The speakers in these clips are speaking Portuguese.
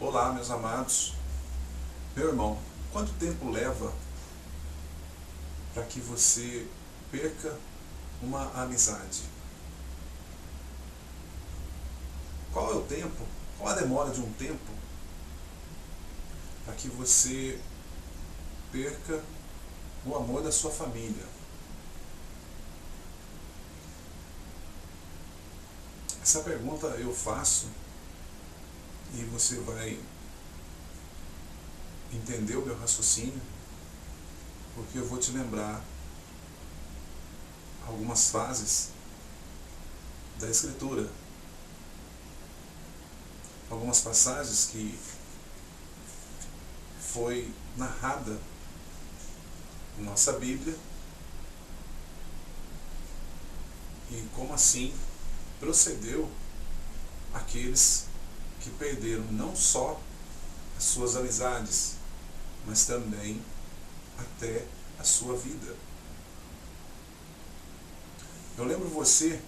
Olá, meus amados. Meu irmão, quanto tempo leva para que você perca uma amizade? Qual é o tempo? Qual a demora de um tempo para que você perca o amor da sua família? Essa pergunta eu faço e você vai entender o meu raciocínio, porque eu vou te lembrar algumas fases da Escritura, algumas passagens que foi narrada em nossa Bíblia e como assim procedeu aqueles que perderam não só as suas amizades, mas também até a sua vida. Eu lembro você,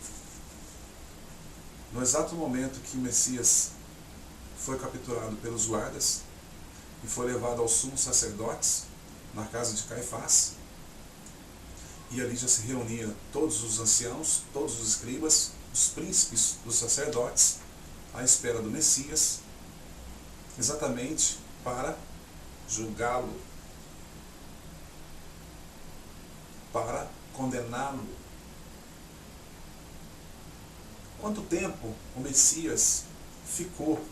no exato momento que o Messias foi capturado pelos guardas e foi levado aos sumos sacerdotes, na casa de Caifás, e ali já se reuniam todos os anciãos, todos os escribas, os príncipes dos sacerdotes, à espera do Messias, exatamente para julgá-lo, para condená-lo. Quanto tempo o Messias ficou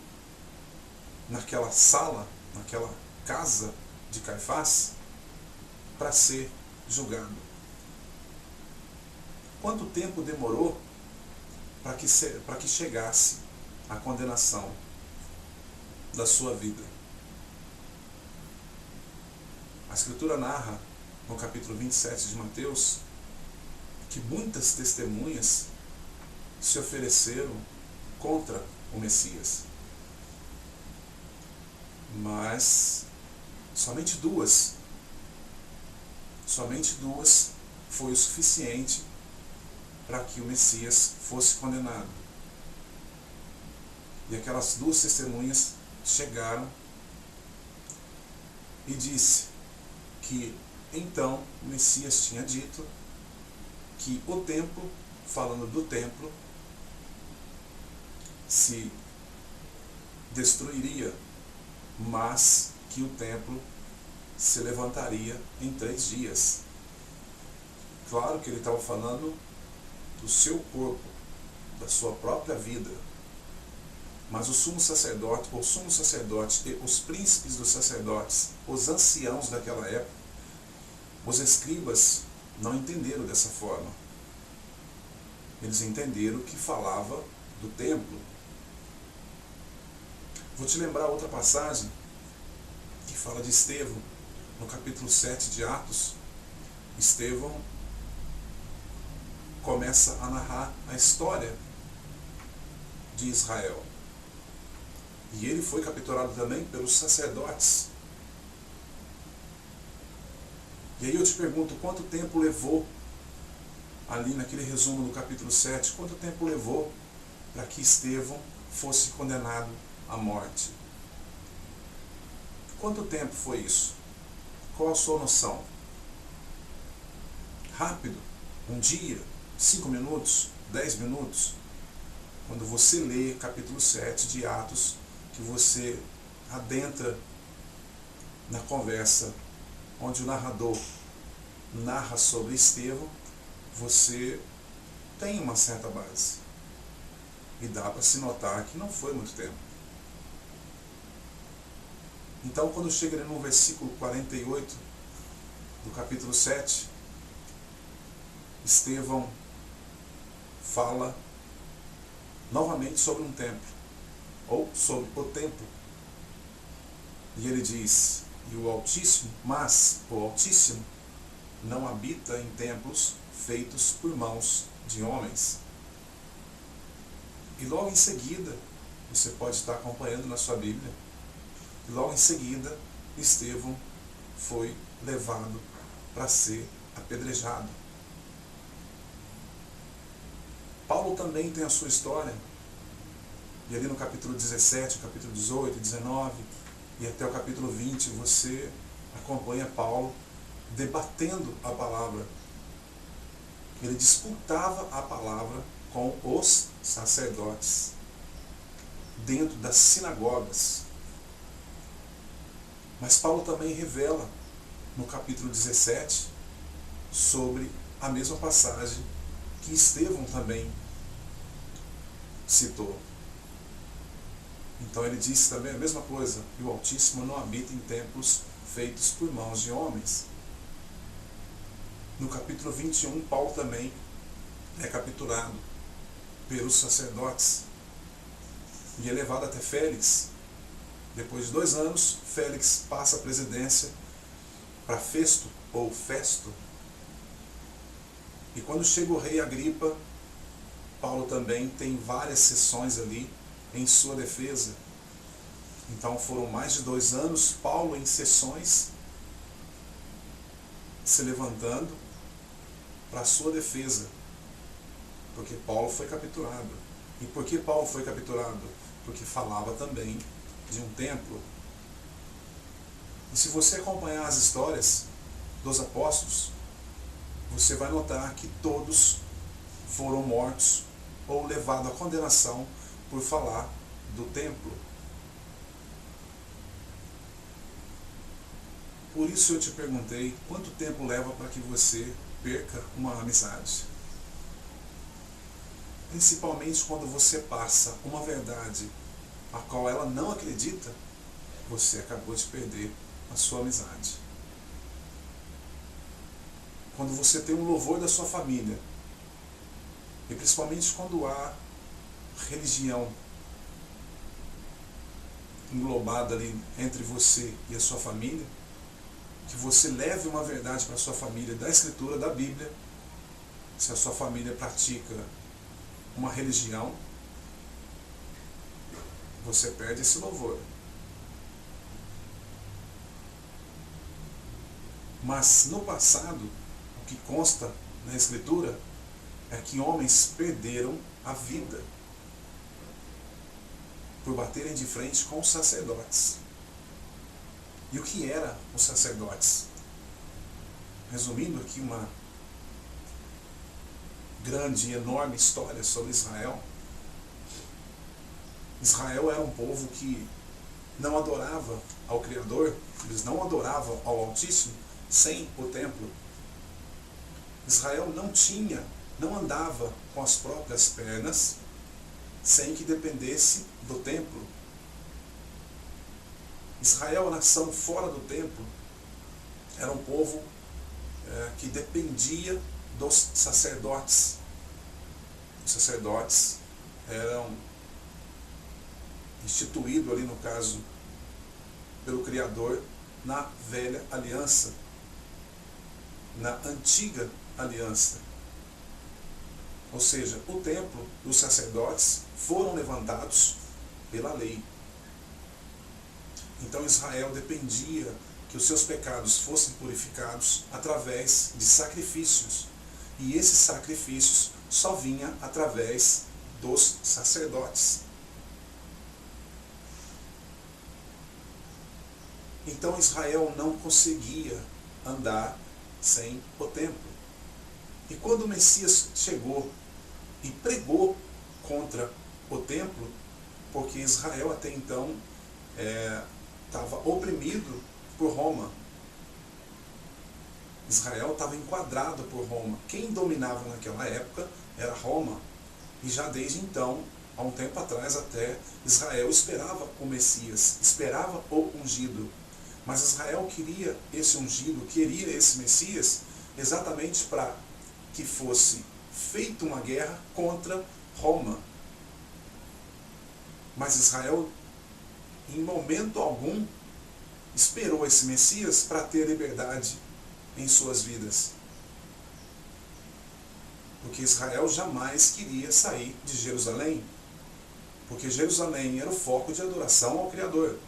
naquela sala, naquela casa de Caifás, para ser julgado? Quanto tempo demorou para que chegasse a condenação da sua vida? A Escritura narra, no capítulo 27 de Mateus, que muitas testemunhas se ofereceram contra o Messias. Mas somente duas foi o suficiente para que o Messias fosse condenado. E aquelas duas testemunhas chegaram e disse que então o Messias tinha dito que o templo, falando do templo, se destruiria, mas que o templo se levantaria em 3 dias. Claro que ele estava falando do seu corpo, da sua própria vida. Mas o sumo sacerdote e os príncipes dos sacerdotes, os anciãos daquela época, os escribas, não entenderam dessa forma. Eles entenderam que falava do templo. Vou te lembrar outra passagem que fala de Estevão, no capítulo 7 de Atos. Estevão começa a narrar a história de Israel. E ele foi capturado também pelos sacerdotes. E aí eu te pergunto, quanto tempo levou, ali naquele resumo do capítulo 7, quanto tempo levou para que Estevão fosse condenado à morte? Quanto tempo foi isso? Qual a sua noção? Rápido? Um dia? 5 minutos? 10 minutos? Quando você lê capítulo 7 de Atos, que você adentra na conversa onde o narrador narra sobre Estevão, você tem uma certa base. E dá para se notar que não foi muito tempo. Então, quando chega ali no versículo 48 do capítulo 7, Estevão fala novamente sobre um templo, ou sobre o templo. E ele diz, mas o Altíssimo não habita em templos feitos por mãos de homens. E logo em seguida, você pode estar acompanhando na sua Bíblia, e logo em seguida, Estevão foi levado para ser apedrejado. Paulo também tem a sua história. E ali no capítulo 17, capítulo 18, 19 e até o capítulo 20, você acompanha Paulo debatendo a palavra. Ele disputava a palavra com os sacerdotes dentro das sinagogas. Mas Paulo também revela no capítulo 17 sobre a mesma passagem que Estevão também citou. Então ele disse também a mesma coisa, que o Altíssimo não habita em templos feitos por mãos de homens. No capítulo 21, Paulo também é capturado pelos sacerdotes e é levado até Félix. Depois de 2 anos, Félix passa a presidência para Festo, ou Festo. E quando chega o rei Agripa, Paulo também tem várias sessões ali em sua defesa. Então foram mais de 2 anos, Paulo em sessões, se levantando para a sua defesa, porque Paulo foi capturado. E por que Paulo foi capturado? Porque falava também de um templo. E se você acompanhar as histórias dos apóstolos, você vai notar que todos foram mortos ou levados à condenação por falar do templo. Por isso eu te perguntei, quanto tempo leva para que você perca uma amizade? Principalmente quando você passa uma verdade a qual ela não acredita, você acabou de perder a sua amizade. Quando você tem um louvor da sua família, e principalmente quando há religião englobada ali entre você e a sua família, que você leve uma verdade para a sua família da Escritura, da Bíblia. Se a sua família pratica uma religião, você perde esse louvor. Mas no passado, o que consta na Escritura é que homens perderam a vida por baterem de frente com os sacerdotes. E o que eram os sacerdotes? Resumindo aqui uma grande e enorme história sobre Israel. Israel era um povo que não adorava ao Criador, eles não adoravam ao Altíssimo sem o templo. Israel não andava com as próprias pernas sem que dependesse do templo. Israel, a nação fora do templo, era um povo que dependia dos sacerdotes. Os sacerdotes eram instituídos ali, no caso, pelo Criador, na velha aliança, na antiga aliança. Ou seja, o templo e os sacerdotes foram levantados pela lei. Então Israel dependia que os seus pecados fossem purificados através de sacrifícios. E esses sacrifícios só vinham através dos sacerdotes. Então Israel não conseguia andar sem o templo. E quando o Messias chegou e pregou contra o templo, porque Israel até então estava oprimido por Roma. Israel estava enquadrado por Roma. Quem dominava naquela época era Roma. E já desde então, há um tempo atrás até, Israel esperava o Messias, esperava o ungido. Mas Israel queria esse ungido, queria esse Messias, exatamente para que fosse feita uma guerra contra Roma. Mas Israel, em momento algum, esperou esse Messias para ter liberdade em suas vidas. Porque Israel jamais queria sair de Jerusalém. Porque Jerusalém era o foco de adoração ao Criador.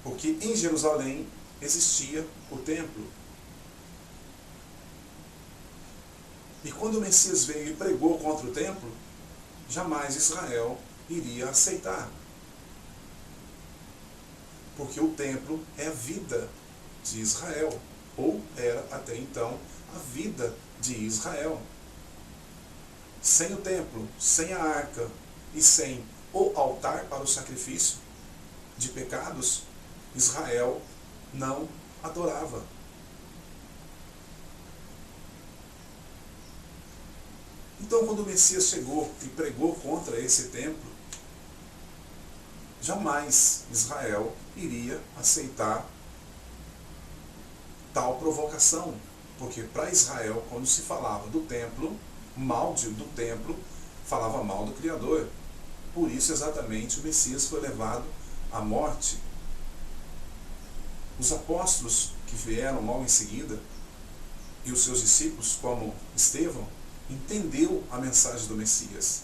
Porque em Jerusalém existia o templo. E quando o Messias veio e pregou contra o templo, jamais Israel iria aceitar. Porque o templo é a vida de Israel, ou era até então a vida de Israel. Sem o templo, sem a arca e sem o altar para o sacrifício de pecados, Israel não adorava. Então, quando o Messias chegou e pregou contra esse templo, jamais Israel iria aceitar tal provocação. Porque para Israel, quando se falava do templo, mal do templo, falava mal do Criador. Por isso, exatamente, o Messias foi levado à morte. Os apóstolos que vieram logo em seguida, e os seus discípulos, como Estevão, entendeu a mensagem do Messias.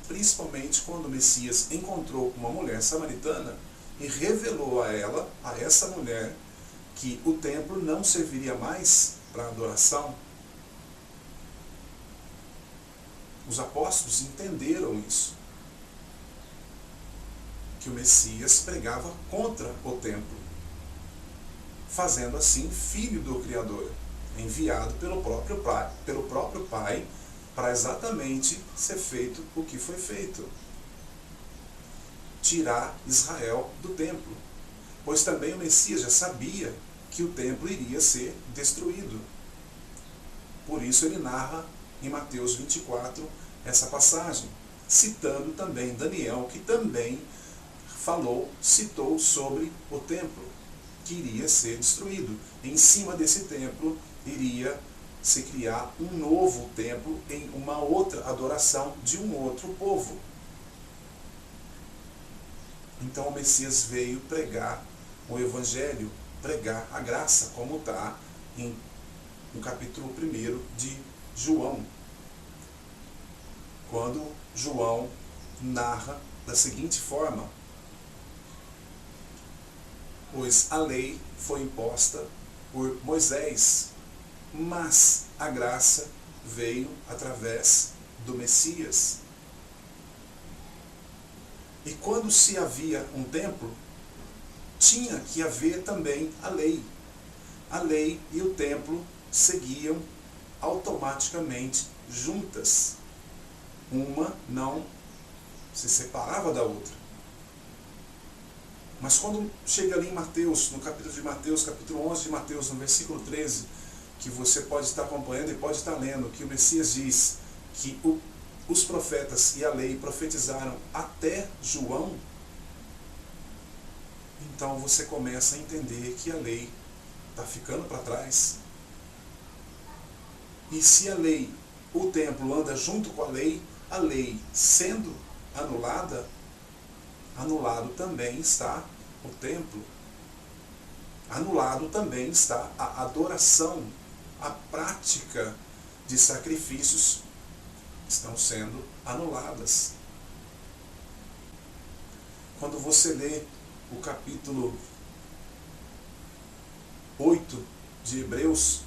Principalmente quando o Messias encontrou uma mulher samaritana e revelou a ela, a essa mulher, que o templo não serviria mais para adoração. Os apóstolos entenderam isso, que o Messias pregava contra o templo, fazendo assim filho do Criador, enviado pelo próprio Pai, para exatamente ser feito o que foi feito: tirar Israel do templo. Pois também o Messias já sabia que o templo iria ser destruído. Por isso ele narra em Mateus 24 essa passagem, citando também Daniel, que também citou sobre o templo, que iria ser destruído. Em cima desse templo iria se criar um novo templo em uma outra adoração de um outro povo. Então o Messias veio pregar o Evangelho, pregar a graça, como está no capítulo 1 de João, quando João narra da seguinte forma: pois a lei foi imposta por Moisés, mas a graça veio através do Messias. E quando se havia um templo, tinha que haver também a lei. A lei e o templo seguiam automaticamente juntas. Uma não se separava da outra. Mas quando chega ali em Mateus, no capítulo de Mateus, capítulo 11 de Mateus, no versículo 13, que você pode estar acompanhando e pode estar lendo, que o Messias diz que os profetas e a lei profetizaram até João, então você começa a entender que a lei está ficando para trás. E se a lei, o templo anda junto com a lei sendo anulada, anulado também está o templo. Anulado também está a adoração, a prática de sacrifícios estão sendo anuladas. Quando você lê o capítulo 8 de Hebreus,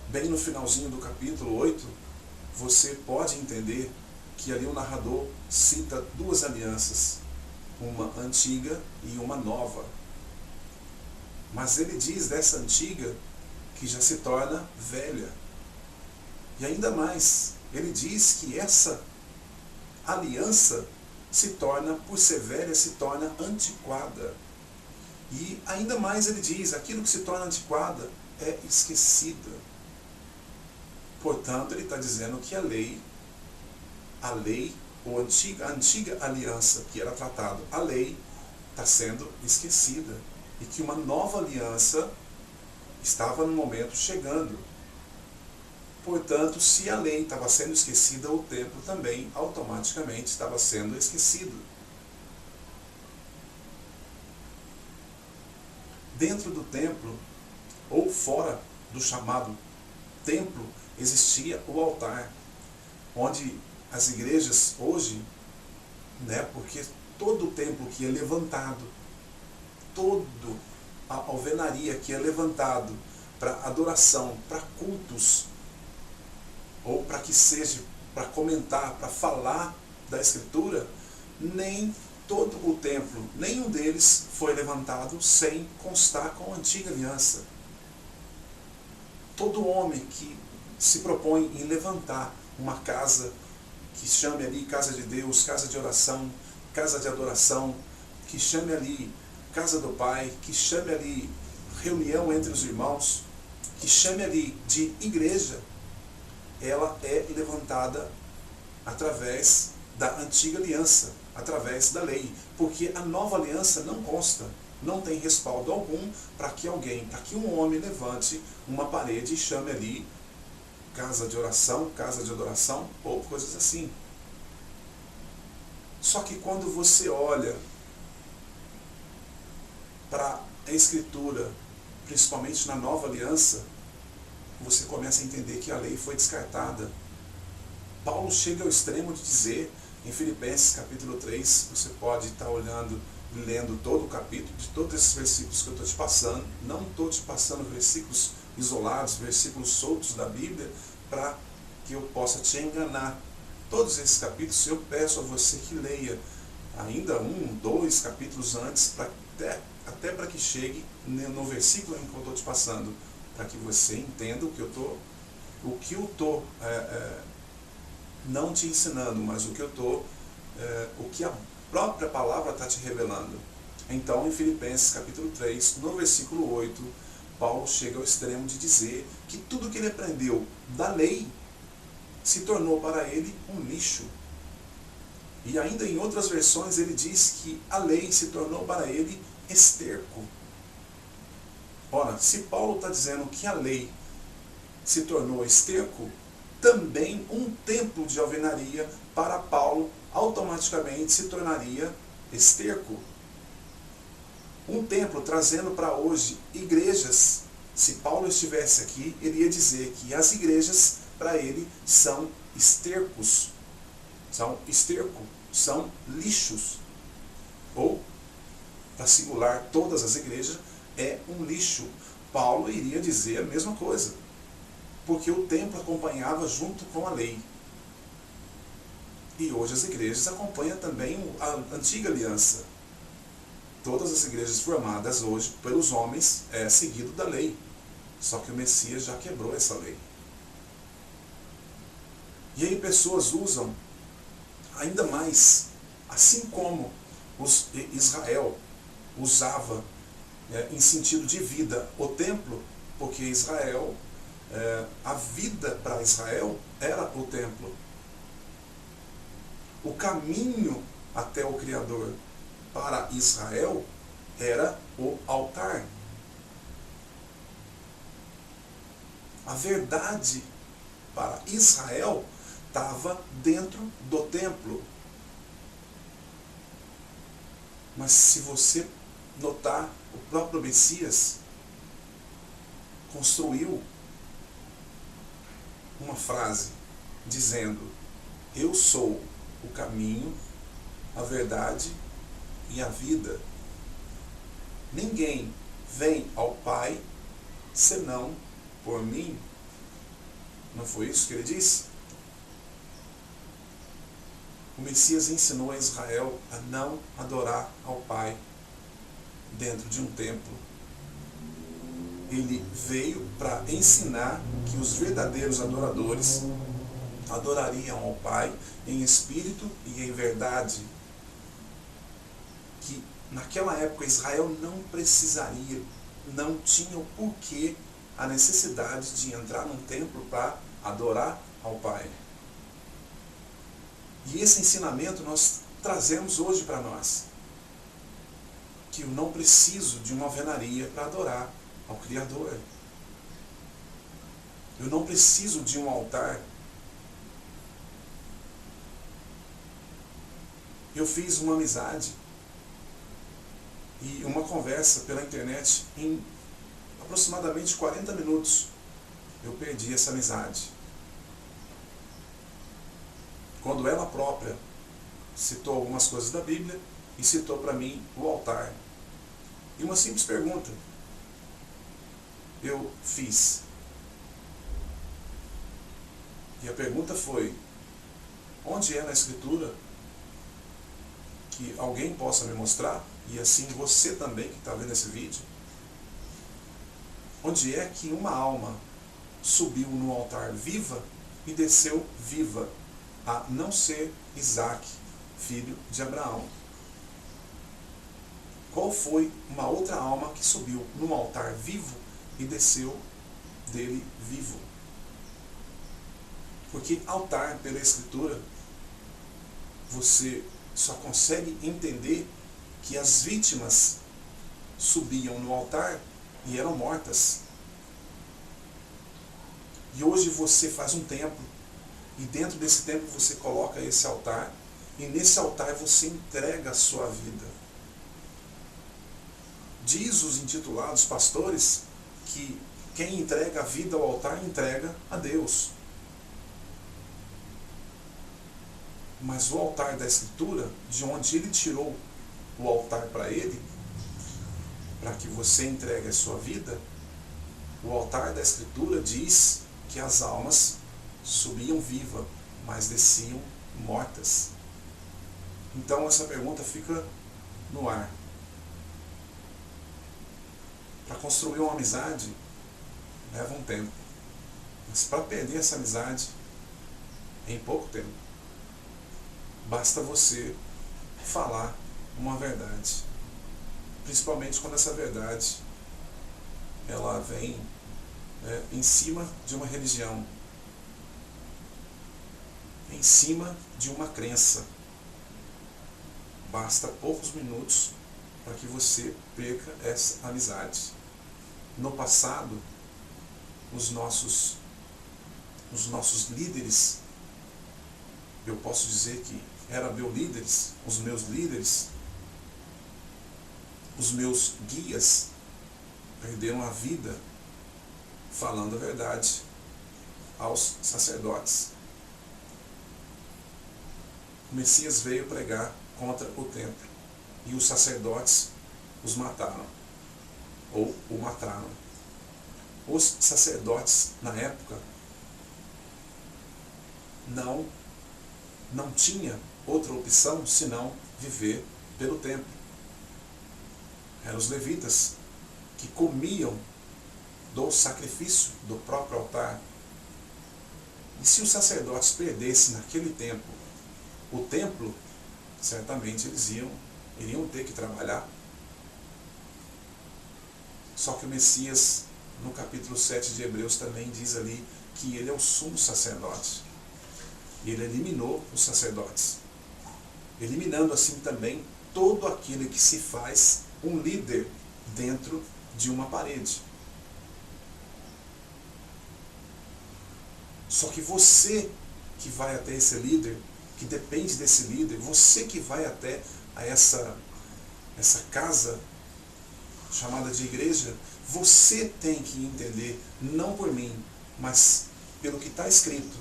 bem no finalzinho do capítulo 8, você pode entender que ali o narrador cita duas alianças, uma antiga e uma nova. Mas ele diz dessa antiga que já se torna velha. E ainda mais, ele diz que essa aliança se torna, por ser velha, se torna antiquada. E ainda mais ele diz, aquilo que se torna antiquada é esquecida. Portanto, ele está dizendo que a lei, ou a antiga aliança que era tratada, a lei, está sendo esquecida. E que uma nova aliança estava no momento chegando. Portanto, se a lei estava sendo esquecida, o templo também automaticamente estava sendo esquecido. Dentro do templo, ou fora do chamado templo, existia o altar, onde as igrejas hoje, porque todo o templo que é levantado, toda a alvenaria que é levantado para adoração, para cultos, ou para que seja, para comentar, para falar da Escritura, nem todo o templo, nenhum deles foi levantado sem constar com a antiga aliança. Todo homem que se propõe em levantar uma casa, que chame ali casa de Deus, casa de oração, casa de adoração, que chame ali casa do Pai, que chame ali reunião entre os irmãos, que chame ali de igreja, ela é levantada através da antiga aliança, através da lei, porque a nova aliança não consta, não tem respaldo algum para que um homem levante uma parede e chame ali casa de oração, casa de adoração ou coisas assim. Só que quando você olha para a Escritura, principalmente na nova aliança, você começa a entender que a lei foi descartada. Paulo chega ao extremo de dizer, em Filipenses capítulo 3, você pode estar olhando, lendo todo o capítulo, de todos esses versículos que eu estou te passando, não estou te passando versículos isolados, versículos soltos da Bíblia, para que eu possa te enganar. Todos esses capítulos eu peço a você que leia ainda 1, 2 capítulos antes, até para que chegue no versículo em que eu estou te passando, para que você entenda o que eu estou não te ensinando, mas o que a própria palavra está te revelando. Então, em Filipenses capítulo 3, no versículo 8, Paulo chega ao extremo de dizer que tudo que ele aprendeu da lei se tornou para ele um lixo. E ainda em outras versões ele diz que a lei se tornou para ele esterco. Ora, se Paulo está dizendo que a lei se tornou esterco, também um templo de alvenaria para Paulo automaticamente se tornaria esterco. Um templo trazendo para hoje igrejas. Se Paulo estivesse aqui, ele ia dizer que as igrejas para ele são estercos, são esterco, são lixos. Ou, para singular, todas as igrejas é um lixo. Paulo iria dizer a mesma coisa, porque o templo acompanhava junto com a lei. E hoje as igrejas acompanham também a antiga aliança. Todas as igrejas formadas hoje pelos homens é seguido da lei. Só que o Messias já quebrou essa lei. E aí pessoas usam ainda mais, assim como Israel usava em sentido de vida o templo, porque Israel, a vida para Israel era o templo. O caminho até o Criador para Israel era o altar. A verdade para Israel estava dentro do templo. Mas se você notar, o próprio Messias construiu uma frase dizendo: eu sou o caminho, a verdade e a vida. Ninguém vem ao Pai senão por mim. Não foi isso que ele disse? O Messias ensinou a Israel a não adorar ao Pai dentro de um templo. Ele veio para ensinar que os verdadeiros adoradores adorariam ao Pai em espírito e em verdade. Que naquela época Israel não precisaria, não tinha o porquê, a necessidade de entrar num templo para adorar ao Pai. E esse ensinamento nós trazemos hoje para nós. Que eu não preciso de uma alvenaria para adorar ao Criador. Eu não preciso de um altar. Eu fiz uma amizade e uma conversa pela internet em aproximadamente 40 minutos. Eu perdi essa amizade. Quando ela própria citou algumas coisas da Bíblia e citou para mim o altar. E uma simples pergunta eu fiz. E a pergunta foi: onde é na Escritura que alguém possa me mostrar, e assim você também que está vendo esse vídeo, onde é que uma alma subiu no altar viva e desceu viva, a não ser Isaac, filho de Abraão. Qual foi uma outra alma que subiu no altar vivo e desceu dele vivo? Porque altar, pela Escritura, você só consegue entender que as vítimas subiam no altar e eram mortas. E hoje você faz um templo, e dentro desse templo você coloca esse altar, e nesse altar você entrega a sua vida. Diz os intitulados pastores que quem entrega a vida ao altar entrega a Deus. Mas o altar da Escritura, de onde ele tirou o altar para ele, para que você entregue a sua vida, o altar da Escritura diz que as almas subiam vivas, mas desciam mortas. Então essa pergunta fica no ar. Para construir uma amizade leva um tempo, mas para perder essa amizade em pouco tempo. Basta você falar uma verdade, principalmente quando essa verdade ela vem em cima de uma religião, em cima de uma crença. Basta poucos minutos para que você perca essa amizade. No passado, os nossos líderes, eu posso dizer que eram meus líderes, os meus guias, perderam a vida falando a verdade aos sacerdotes. O Messias veio pregar contra o templo e os sacerdotes os mataram, ou o mataram. Os sacerdotes, na época, não tinha outra opção senão viver pelo templo. Eram os levitas que comiam do sacrifício do próprio altar. E se os sacerdotes perdessem naquele tempo o templo, certamente eles iriam ter que trabalhar. Só que o Messias, no capítulo 7 de Hebreus, também diz ali que ele é o sumo sacerdote. E ele eliminou os sacerdotes, eliminando assim também todo aquele que se faz um líder dentro de uma parede. Só que você que vai até esse líder, que depende desse líder, você que vai até a essa casa chamada de igreja, você tem que entender, não por mim, mas pelo que está escrito,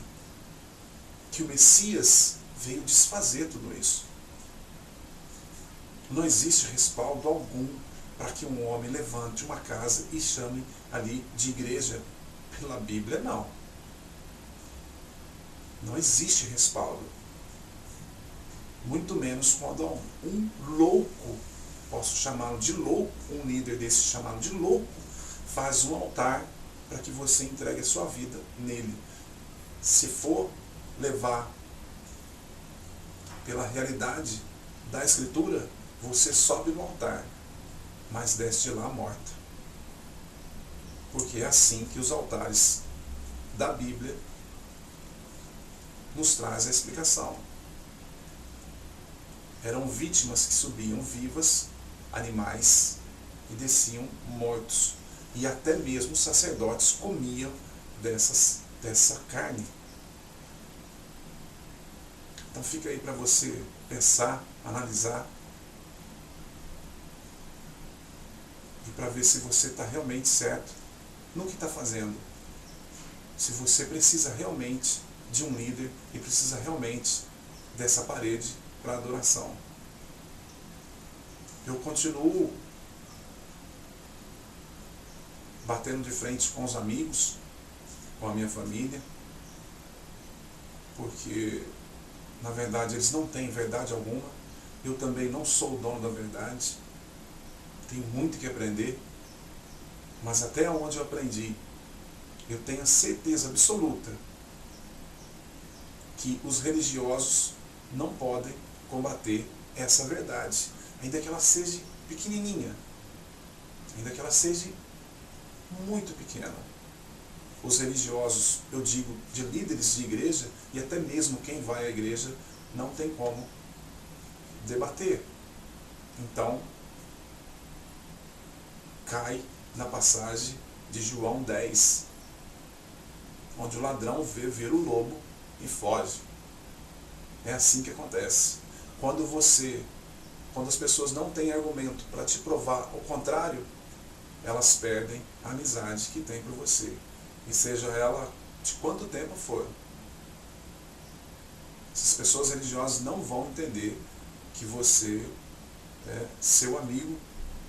que o Messias veio desfazer tudo isso. Não existe respaldo algum para que um homem levante uma casa e chame ali de igreja. Pela Bíblia, não. Não existe respaldo. Muito menos quando um louco, posso chamá-lo de louco, um líder desse chamado de louco, faz um altar para que você entregue a sua vida nele. Se for levar pela realidade da Escritura, você sobe no altar, mas desce de lá morta. Porque é assim que os altares da Bíblia nos traz a explicação. Eram vítimas que subiam vivas, animais, e desciam mortos. E até mesmo os sacerdotes comiam dessa carne. Então fica aí para você pensar, analisar, e para ver se você está realmente certo no que está fazendo. Se você precisa realmente de um líder e precisa realmente dessa parede para adoração. Eu continuo batendo de frente com os amigos, com a minha família, porque na verdade eles não têm verdade alguma. eu também não sou o dono da verdade, tenho muito que aprender, mas até onde eu aprendi, eu tenho a certeza absoluta que os religiosos não podem combater essa verdade, ainda que ela seja pequenininha, ainda que ela seja muito pequena. Os religiosos, eu digo, de líderes de igreja, e até mesmo quem vai à igreja, não tem como debater. Então, cai na passagem de João 10, onde o ladrão vê ver o lobo e foge. É assim que acontece. Quando as pessoas não têm argumento para te provar o contrário, elas perdem a amizade que tem por você. E seja ela de quanto tempo for. Essas pessoas religiosas não vão entender que você é seu amigo,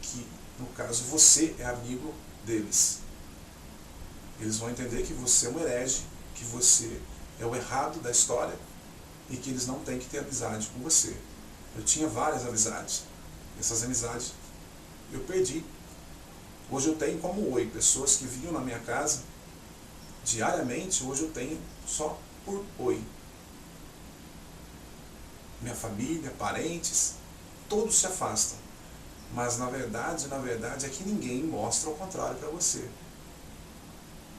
que no caso você é amigo deles. Eles vão entender que você é um herege, que você é o errado da história e que eles não têm que ter amizade com você. Eu tinha várias amizades. Essas amizades eu perdi. Hoje eu tenho como oi, pessoas que vinham na minha casa diariamente, hoje eu tenho só por oi. Minha família, parentes, todos se afastam. Mas na verdade é que ninguém mostra o contrário para você.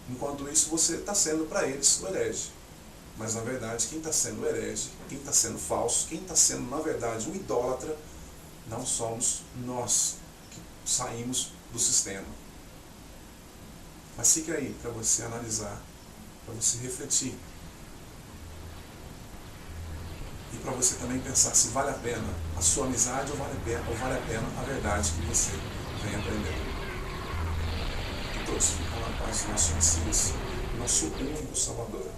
Enquanto isso, você está sendo para eles o herege. Mas na verdade, quem está sendo o herege, quem está sendo falso, quem está sendo na verdade um idólatra, não somos nós que saímos do sistema. Mas fica aí para você analisar, para você refletir. E para você também pensar se vale a pena a sua amizade ou vale a pena a verdade que você vem aprendendo. Que todos ficam na paz do nosso Messias, nosso único Salvador.